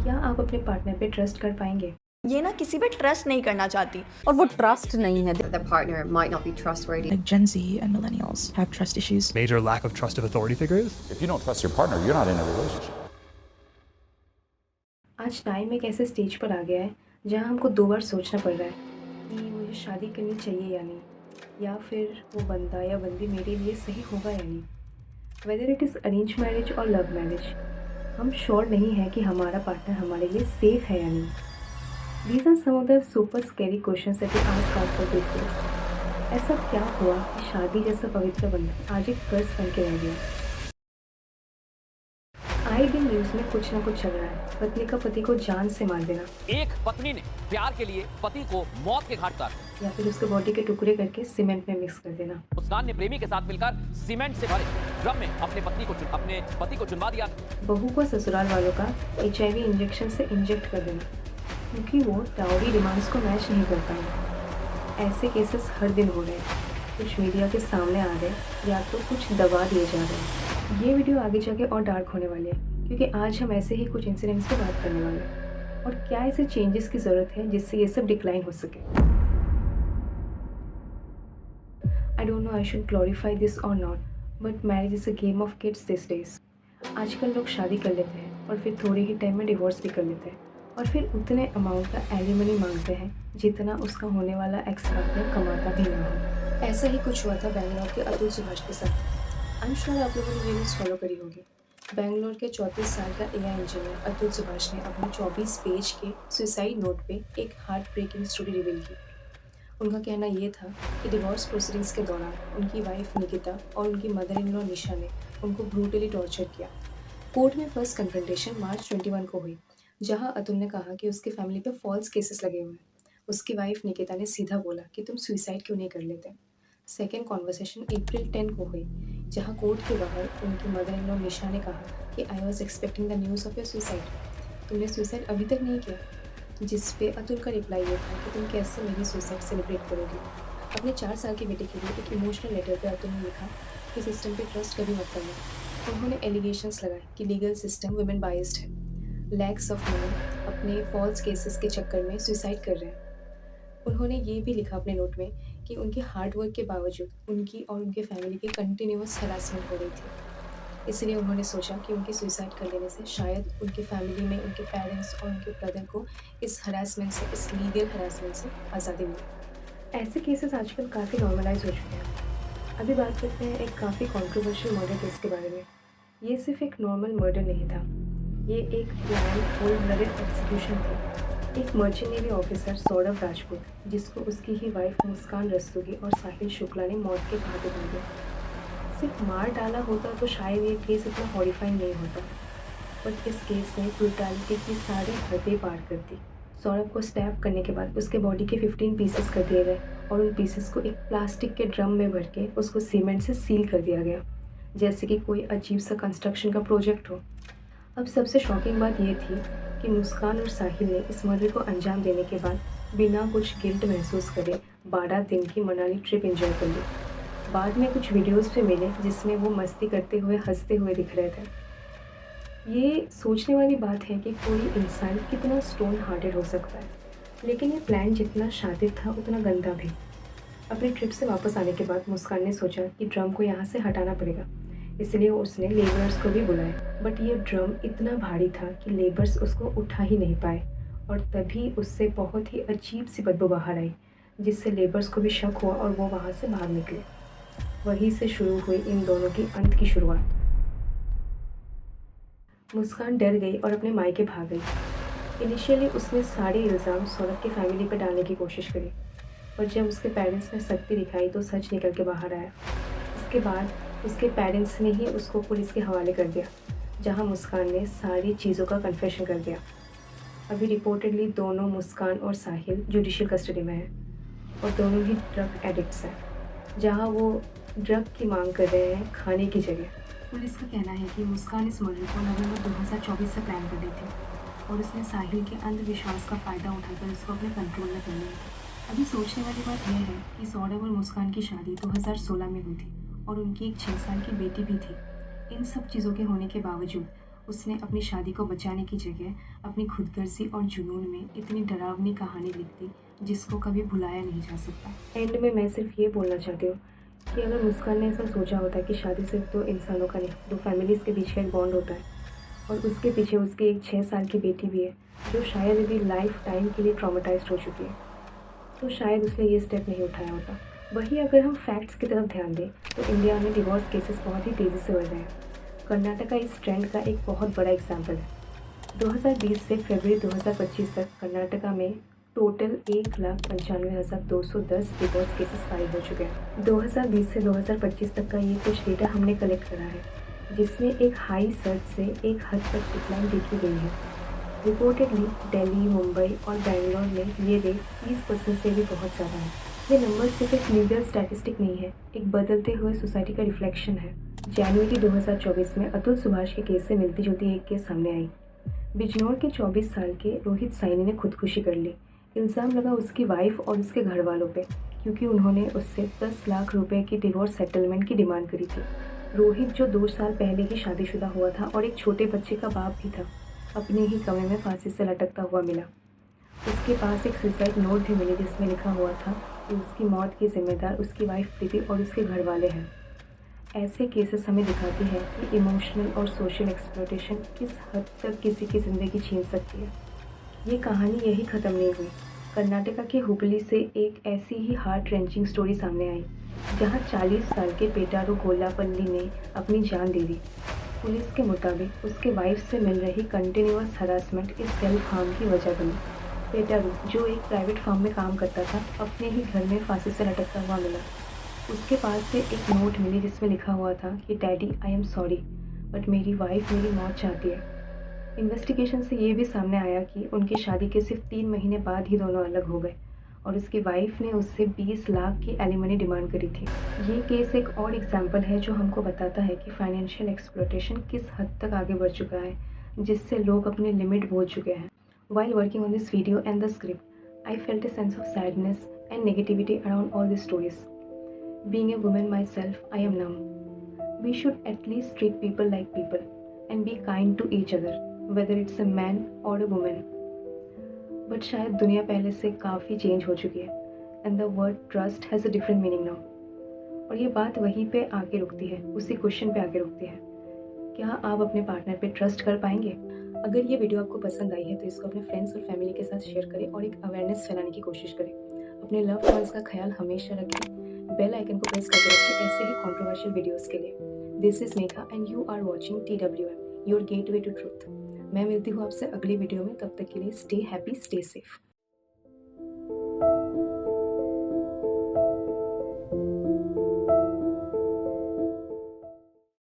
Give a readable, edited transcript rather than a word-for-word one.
क्या आप अपने पार्टनर पे ट्रस्ट कर पाएंगे? ये ना किसी पे ट्रस्ट नहीं करना चाहती। और वो ट्रस्ट नहीं है। The partner might not be trustworthy. Like Gen Z and millennials have trust issues. Major lack of trust of authority figures. If you don't trust your partner, you're not in a relationship. आज time एक ऐसे stage पर आ गया है जहां हमको 2 बार सोचना पड़ रहा है कि मुझे शादी करनी चाहिए या नहीं, या फिर वो बंदा या बंदी मेरे लिए सही होगा या नहीं। Whether it is arrange marriage और लव मैरिज, हम श्योर नहीं है कि हमारा पार्टनर हमारे लिए सेफ है या नहीं। These are some of the super scary questions that we ask ourselves this days. ऐसा क्या हुआ कि शादी जैसा पवित्र बंधन आज एक कर्ज बन के रह गया? आए दिन न्यूज़ में कुछ ना कुछ चल रहा है। पत्नी का पति को जान से मार देना, एक पत्नी ने प्यार के लिए पति को मौत के घाट उतार दिया। या फिर उसके बॉडी के टुकड़े करके सीमेंट में मिक्स कर देना। मुस्कान ने प्रेमी के साथ मिलकर सीमेंट से भरे ड्रम में अपने पति को चुनवा दिया। बहू को ससुराल वालों का HIV इंजेक्शन से इंजेक्ट कर देना क्योंकि वो डाउरी डिमांड्स को मैच नहीं कर पाए। ऐसे केसेस हर दिन हो रहे हैं, कुछ मीडिया के सामने आ रहे हैं या तो कुछ दबा दिए जा रहे हैं। ये वीडियो आगे जाके और डार्क होने वाली है क्योंकि आज हम ऐसे ही कुछ इंसिडेंट्स पे बात करने वाले हैं और क्या ऐसे चेंजेस की ज़रूरत है जिससे ये सब डिक्लाइन हो सके। I don't know I should glorify this और not, but marriage is a game of kids this days. आजकल लोग शादी कर लेते हैं और फिर थोड़े ही टाइम में डिवोर्स भी कर लेते हैं और फिर उतने अमाउंट का एलिमनी मांगते हैं जितना उसका होने वाला एक्स पार्टनर कमाता भी ना हो। ऐसा ही कुछ हुआ था बेंगलोर के अतुल सुभाष के साथ। आई एम श्योर आप लोगों ने ये न्यूज़ फॉलो करी होगी। बेंगलोर के 34 साल का AI इंजीनियर अतुल सुभाष ने अपने 24 पेज के सुसाइड नोट पे एक हार्ट ब्रेकिंग स्टोरी रिवील की। उनका कहना ये था कि डिवोर्स प्रोसीडिंग्स के दौरान उनकी वाइफ निकिता और उनकी मदर इन लॉ निशा ने उनको ब्रूटली टॉर्चर किया। कोर्ट में फर्स्ट कन्फ्रंटेशन मार्च 21 को हुई, जहां अतुल ने कहा कि उसके फैमिली पे फॉल्स केसेस लगे हुए हैं। उसकी वाइफ निकिता ने सीधा बोला कि तुम सुसाइड क्यों नहीं कर लेते। सेकेंड कॉन्वर्सेशन अप्रैल 10 को हुई, जहां कोर्ट के बाहर उनकी मदर इन लॉ निशा ने कहा कि I was expecting the news of your suicide, तुमने सुसाइड अभी तक नहीं किया। जिस पे अतुल का रिप्लाई ये था कि तुम कैसे मेरी सुसाइड सेलिब्रेट करोगी। अपने 4 साल के बेटे के लिए एक इमोशनल लेटर पे अतुल ने लिखा कि सिस्टम पे ट्रस्ट कभी मत करना। उन्होंने एलिगेशंस लगाए कि लीगल सिस्टम वुमेन बाइस्ड है, लैक्स ऑफ मैन अपने फॉल्स केसेस के चक्कर में सुसाइड कर रहे हैं। उन्होंने ये भी लिखा अपने नोट में कि उनके हार्ड वर्क के बावजूद उनकी और उनके फैमिली की कंटिन्यूअस हरासमेंट हो रही थी। इसलिए उन्होंने सोचा कि उनकी सुसाइड कर लेने से शायद उनकी फैमिली में उनके पेरेंट्स और उनके ब्रदर को इस हरासमेंट से, इस लीगल हरासमेंट से आज़ादी मिले। ऐसे केसेस आजकल काफ़ी नॉर्मलाइज हो चुके हैं। अभी बात करते हैं एक काफ़ी कॉन्ट्रोवर्शियल मर्डर केस के बारे में। ये सिर्फ एक नॉर्मल मर्डर नहीं था, ये एक प्लान कोल्ड ब्लडेड एग्जीक्यूशन थी। एक merchant navy officer Saurabh Rajput, जिसको उसकी ही वाइफ मुस्कान रस्तोगी और साहिल शुक्ला ने मौत के घाट उतार दिया। सिर्फ मार डाला होता तो शायद ये केस इतना हॉरिफाइंग नहीं होता, बट इस केस ने ब्रूटैलिटी की सारी हदें पार कर दी। सौरभ को स्टैब करने के बाद उसके बॉडी के 15 पीसेस कर दिए गए और उन पीसेस को एक प्लास्टिक के ड्रम में भर के उसको सीमेंट से सील कर दिया गया, जैसे कि कोई अजीब सा कंस्ट्रक्शन का प्रोजेक्ट हो। अब सबसे शॉकिंग बात ये थी कि मुस्कान और साहिल ने इस मर्डर को अंजाम देने के बाद बिना कुछ गिल्ट महसूस करे 12 दिन की मनाली ट्रिप एंजॉय कर ली। बाद में कुछ वीडियोस पे मिले जिसमें वो मस्ती करते हुए, हंसते हुए दिख रहे थे। ये सोचने वाली बात है कि कोई इंसान कितना स्टोन हार्टेड हो सकता है, लेकिन ये प्लान जितना शातिर था उतना गंदा भी। अपनी ट्रिप से वापस आने के बाद मुस्कान ने सोचा कि ड्रम को यहाँ से हटाना पड़ेगा, इसलिए उसने लेबर्स को भी बुलाया। बट ये ड्रम इतना भारी था कि लेबर्स उसको उठा ही नहीं पाए और तभी उससे बहुत ही अजीब सी बदबू बाहर आई, जिससे लेबर्स को भी शक हुआ और वो वहाँ से भाग निकले। वहीं से शुरू हुई इन दोनों की अंत की शुरुआत। मुस्कान डर गई और अपने मायके भाग गई। इनिशियली उसने सारे इल्ज़ाम सौरभ की फैमिली पर डालने की कोशिश करी, पर जब उसके पेरेंट्स ने सख्ती दिखाई तो सच निकल के बाहर आया। इसके बाद उसके पेरेंट्स ने ही उसको पुलिस के हवाले कर दिया, जहां मुस्कान ने सारी चीज़ों का कन्फेशन कर दिया। अभी रिपोर्टेडली दोनों, मुस्कान और साहिल, जुडिशियल कस्टडी में हैं और दोनों ही ड्रग एडिक्ट्स हैं, जहां वो ड्रग की मांग कर रहे हैं खाने की जगह। पुलिस का कहना है कि मुस्कान इस मर्डर को नवंबर 2024 से प्लान कर रही थी और उसने साहिल के अंधविश्वास का फ़ायदा उठाकर उसको अपने कंट्रोल में कर लिया था। अभी सोचने वाली बात यह है कि सौरभ और मुस्कान की शादी 2016 में हुई थी और उनकी एक 6 साल की बेटी भी थी। इन सब चीज़ों के होने के बावजूद उसने अपनी शादी को बचाने की जगह अपनी खुदगर्जी और जुनून में इतनी डरावनी कहानी लिख दी जिसको कभी भुलाया नहीं जा सकता। एंड में मैं सिर्फ ये बोलना चाहती हूँ कि अगर मुस्कान ने ऐसा सोचा होता कि शादी सिर्फ दो इंसानों का नहीं, दो फैमिलीज़ के बीच का एक बॉन्ड होता है और उसके पीछे उसकी एक 6 साल की बेटी भी है जो शायद अभी लाइफ टाइम के लिए ट्रॉमेटाइज्ड हो चुकी है, तो शायद उसने ये स्टेप नहीं उठाया होता। वहीं अगर हम फैक्ट्स की तरफ ध्यान दें तो इंडिया में डिवोर्स केसेस बहुत ही तेज़ी से बढ़ रहे हैं। कर्नाटका इस ट्रेंड का एक बहुत बड़ा एग्जाम्पल है। 2020 से फरवरी 2025 तक कर्नाटका में टोटल 1,95,210 डिवोर्स केसेस फाइल हो चुके हैं। 2020 से 2025 तक का ये कुछ डेटा हमने कलेक्ट करा है, जिसमें एक हाई सर्च से एक हद तक डिक्लाइन देखी गई है। रिपोर्टेडली दिल्ली, मुंबई और बेंगलोर में ये रेट 30% से भी बहुत ज़्यादा है। ये नंबर सिर्फ एक लीगल स्टैटिस्टिक नहीं है, एक बदलते हुए सोसाइटी का रिफ्लेक्शन है। जनवरी 2024 में अतुल सुभाष के केस से मिलती जुलती एक केस सामने आई। बिजनौर के 24 साल के रोहित साइनी ने खुदकुशी कर ली। इल्ज़ाम लगा उसकी वाइफ और उसके घर वालों पे, क्योंकि उन्होंने उससे 10 लाख रुपए की डिवोर्स सेटलमेंट की डिमांड करी थी। रोहित, जो 2 साल पहले ही शादीशुदा हुआ था और एक छोटे बच्चे का बाप भी था, अपने ही कमरे में फांसी से लटकता हुआ मिला। उसके पास एक सुसाइड नोट भी मिली जिसमें लिखा हुआ था कि उसकी मौत की जिम्मेदार उसकी वाइफ प्रीति और उसके घर वाले हैं। ऐसे केसेस हमें दिखाती है कि इमोशनल और सोशल एक्सप्लॉयटेशन किस हद तक किसी की ज़िंदगी छीन सकती है। ये कहानी यही ख़त्म नहीं हुई। कर्नाटका के हुबली से एक ऐसी ही हार्ट रेंचिंग स्टोरी सामने आई, जहां 40 साल के पेटारू गोल्लापल्ली ने अपनी जान दे दी। पुलिस के मुताबिक उसके वाइफ से मिल रही कंटिन्यूअस हरासमेंट इस सेल्फ हार्म की वजह बनी। पेटारू, जो एक प्राइवेट फार्म में काम करता था, अपने ही घर में फांसी से लटकता हुआ मिला। उसके पास से एक नोट मिली जिसमें लिखा हुआ था कि daddy, I am sorry, but मेरी वाइफ मेरी मौत चाहती है। इन्वेस्टिगेशन से ये भी सामने आया कि उनकी शादी के सिर्फ 3 महीने बाद ही दोनों अलग हो गए और उसकी वाइफ ने उससे 20 लाख की एलिमनी डिमांड करी थी। ये केस एक और एग्जाम्पल है जो हमको बताता है कि फाइनेंशियल एक्सप्लॉयटेशन किस हद तक आगे बढ़ चुका है, जिससे लोग अपनी लिमिट भूल चुके हैं। While working on this video and the script, I felt a sense of sadness and negativity around all these stories. Being a woman myself, I am numb. We should at least treat people like people and be kind to each other, whether it's a man or a woman. But शायद दुनिया पहले से काफ़ी change हो चुकी है and the word trust has a different meaning now. और ये बात वहीं पे आके रुकती है, उसी क्वेश्चन पे आके रुकती है। क्या आप अपने पार्टनर पे ट्रस्ट कर पाएंगे? अगर ये वीडियो आपको पसंद आई है तो इसको अपने फ्रेंड्स और फैमिली के साथ शेयर करें और एक अवेयरनेस फैलाने की कोशिश करें। अपने लव्ड वंस का ख्याल हमेशा रखें। बेल आइकन को प्रेस करके रखें ऐसे ही कंट्रोवर्शियल वीडियोस के लिए। This is Megha and you are watching TWM, your gateway to truth. मैं मिलती हूँ आपसे अगली वीडियो में, तब तक के लिए स्टे हैप्पी, स्टे सेफ।